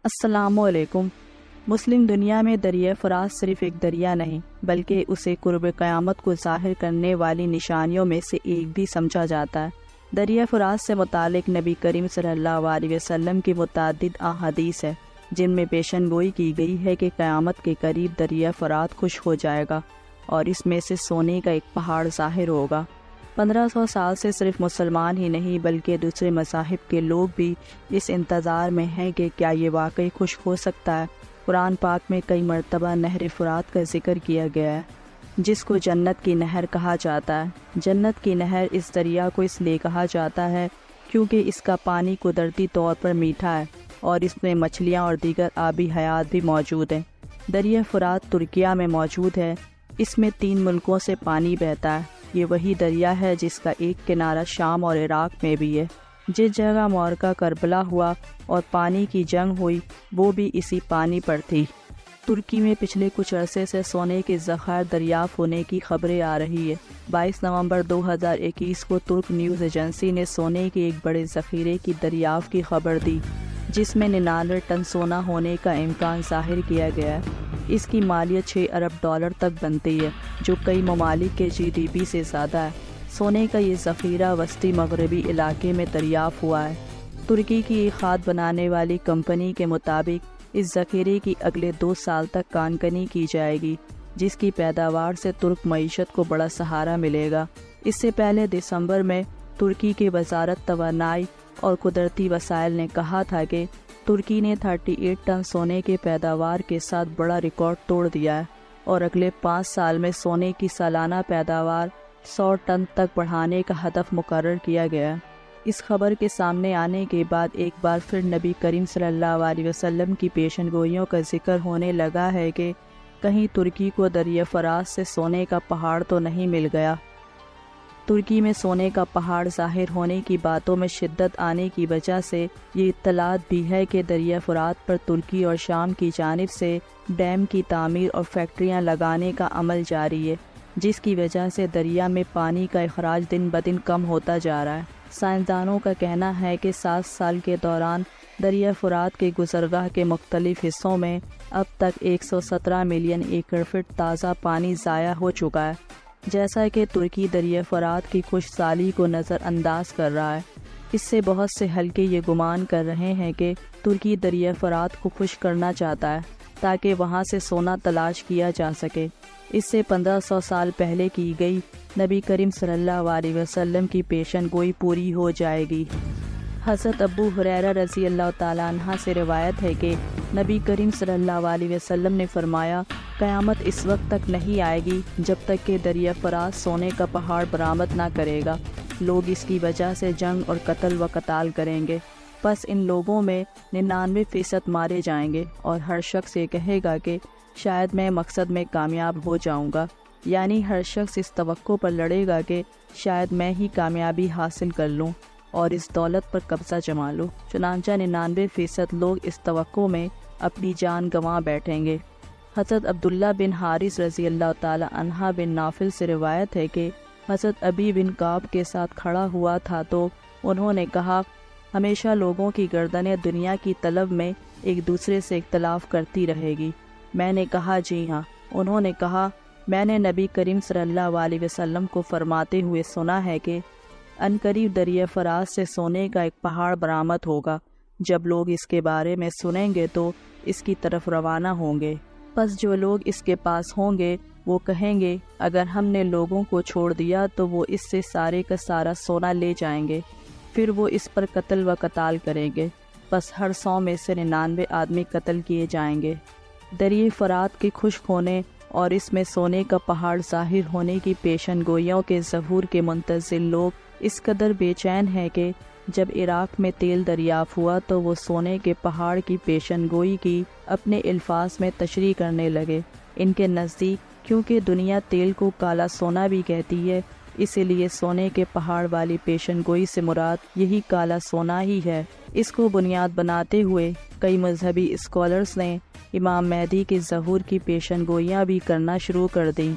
السلام علیکم۔ مسلم دنیا میں دریائے فرات صرف ایک دریا نہیں بلکہ اسے قرب قیامت کو ظاہر کرنے والی نشانیوں میں سے ایک بھی سمجھا جاتا ہے۔ دریائے فرات سے متعلق نبی کریم صلی اللہ علیہ وسلم کی متعدد احادیث ہے جن میں پیشن گوئی کی گئی ہے کہ قیامت کے قریب دریائے فرات خشک ہو جائے گا اور اس میں سے سونے کا ایک پہاڑ ظاہر ہوگا۔ 1500 سال سے صرف مسلمان ہی نہیں بلکہ دوسرے مذاہب کے لوگ بھی اس انتظار میں ہیں کہ کیا یہ واقعی خشک ہو سکتا ہے۔ قرآن پاک میں کئی مرتبہ نہر فرات کا ذکر کیا گیا ہے جس کو جنت کی نہر کہا جاتا ہے۔ جنت کی نہر اس دریا کو اس لیے کہا جاتا ہے کیونکہ اس کا پانی قدرتی طور پر میٹھا ہے اور اس میں مچھلیاں اور دیگر آبی حیات بھی موجود ہیں۔ دریا فرات ترکیہ میں موجود ہے۔ اس میں 3 ملکوں سے پانی بہتا ہے۔ یہ وہی دریا ہے جس کا ایک کنارہ شام اور عراق میں بھی ہے۔ جس جگہ معرکہ کربلا ہوا اور پانی کی جنگ ہوئی وہ بھی اسی پانی پر تھی۔ ترکی میں پچھلے کچھ عرصے سے سونے کے ذخائر دریافت ہونے کی خبریں آ رہی ہے۔ 22 نومبر 2021 کو ترک نیوز ایجنسی نے سونے کے ایک بڑے ذخیرے کی دریافت کی خبر دی جس میں 99 ٹن سونا ہونے کا امکان ظاہر کیا گیا ہے۔ اس کی مالیت 6 ارب ڈالر تک بنتی ہے جو کئی ممالک کے GDP سے زیادہ ہے۔ سونے کا یہ ذخیرہ وسطی مغربی علاقے میں دریافت ہوا ہے۔ ترکی کی ایک کھاد بنانے والی کمپنی کے مطابق اس ذخیرے کی اگلے 2 سال تک کانکنی کی جائے گی جس کی پیداوار سے ترک معیشت کو بڑا سہارا ملے گا۔ اس سے پہلے دسمبر میں ترکی کی وزارت توانائی اور قدرتی وسائل نے کہا تھا کہ ترکی نے 38 ٹن سونے کے پیداوار کے ساتھ بڑا ریکارڈ توڑ دیا ہے اور اگلے 5 سال میں سونے کی سالانہ پیداوار 100 ٹن تک بڑھانے کا ہدف مقرر کیا گیا ہے۔ اس خبر کے سامنے آنے کے بعد ایک بار پھر نبی کریم صلی اللہ علیہ وسلم کی پیشن گوئیوں کا ذکر ہونے لگا ہے کہ کہیں ترکی کو دریائے فرات سے سونے کا پہاڑ تو نہیں مل گیا۔ ترکی میں سونے کا پہاڑ ظاہر ہونے کی باتوں میں شدت آنے کی وجہ سے یہ اطلاعات بھی ہے کہ دریائے فرات پر ترکی اور شام کی جانب سے ڈیم کی تعمیر اور فیکٹریاں لگانے کا عمل جاری ہے جس کی وجہ سے دریا میں پانی کا اخراج دن بدن کم ہوتا جا رہا ہے۔ سائنسدانوں کا کہنا ہے کہ 7 سال کے دوران دریائے فرات کے گزرگاہ کے مختلف حصوں میں اب تک 117 ملین ایکڑ فٹ تازہ پانی ضائع ہو چکا ہے۔ جیسا کہ ترکی دریائے فرات کی خشک سالی کو نظر انداز کر رہا ہے، اس سے بہت سے حلقے یہ گمان کر رہے ہیں کہ ترکی دریائے فرات کو خشک کرنا چاہتا ہے تاکہ وہاں سے سونا تلاش کیا جا سکے۔ اس سے 1500 سال پہلے کی گئی نبی کریم صلی اللہ علیہ وسلم کی پیشن گوئی پوری ہو جائے گی۔ حضرت ابو ہریرہ رضی اللہ تعالیٰ عنہ سے روایت ہے کہ نبی کریم صلی اللہ علیہ وسلم نے فرمایا، قیامت اس وقت تک نہیں آئے گی جب تک کہ دریائے فرات سونے کا پہاڑ برآمد نہ کرے گا۔ لوگ اس کی وجہ سے جنگ اور قتل و قتال کریں گے، پس ان لوگوں میں 99% مارے جائیں گے اور ہر شخص یہ کہے گا کہ شاید میں مقصد میں کامیاب ہو جاؤں گا، یعنی ہر شخص اس توقع پر لڑے گا کہ شاید میں ہی کامیابی حاصل کر لوں اور اس دولت پر قبضہ جما لوں۔ چنانچہ 99% لوگ اس توقع میں اپنی جان گنوا بیٹھیں گے۔ حضرت عبداللہ بن حارث رضی اللہ تعالی عنہ بن نافل سے روایت ہے کہ حضرت ابی بن کعب کے ساتھ کھڑا ہوا تھا تو انہوں نے کہا، ہمیشہ لوگوں کی گردنیں دنیا کی طلب میں ایک دوسرے سے اختلاف کرتی رہے گی۔ میں نے کہا، جی ہاں۔ انہوں نے کہا، میں نے نبی کریم صلی اللہ علیہ وسلم کو فرماتے ہوئے سنا ہے کہ عنقریب دریائے فرات سے سونے کا ایک پہاڑ برآمد ہوگا۔ جب لوگ اس کے بارے میں سنیں گے تو اس کی طرف روانہ ہوں گے، پس جو لوگ اس کے پاس ہوں گے وہ کہیں گے، اگر ہم نے لوگوں کو چھوڑ دیا تو وہ اس سے سارے کا سارا سونا لے جائیں گے، پھر وہ اس پر قتل و قتال کریں گے، بس ہر 100 میں سے 99 آدمی قتل کیے جائیں گے۔ دریائے فرات کے خشک ہونے اور اس میں سونے کا پہاڑ ظاہر ہونے کی پیشن گوئیوں کے ظہور کے منتظر لوگ اس قدر بے چین ہیں کہ جب عراق میں تیل دریافت ہوا تو وہ سونے کے پہاڑ کی پیشن گوئی کی اپنے الفاظ میں تشریح کرنے لگے۔ ان کے نزدیک کیونکہ دنیا تیل کو کالا سونا بھی کہتی ہے، اسی لیے سونے کے پہاڑ والی پیشن گوئی سے مراد یہی کالا سونا ہی ہے۔ اس کو بنیاد بناتے ہوئے کئی مذہبی اسکالرز نے امام مہدی کے ظہور کی پیشن گوئیاں بھی کرنا شروع کر دیں۔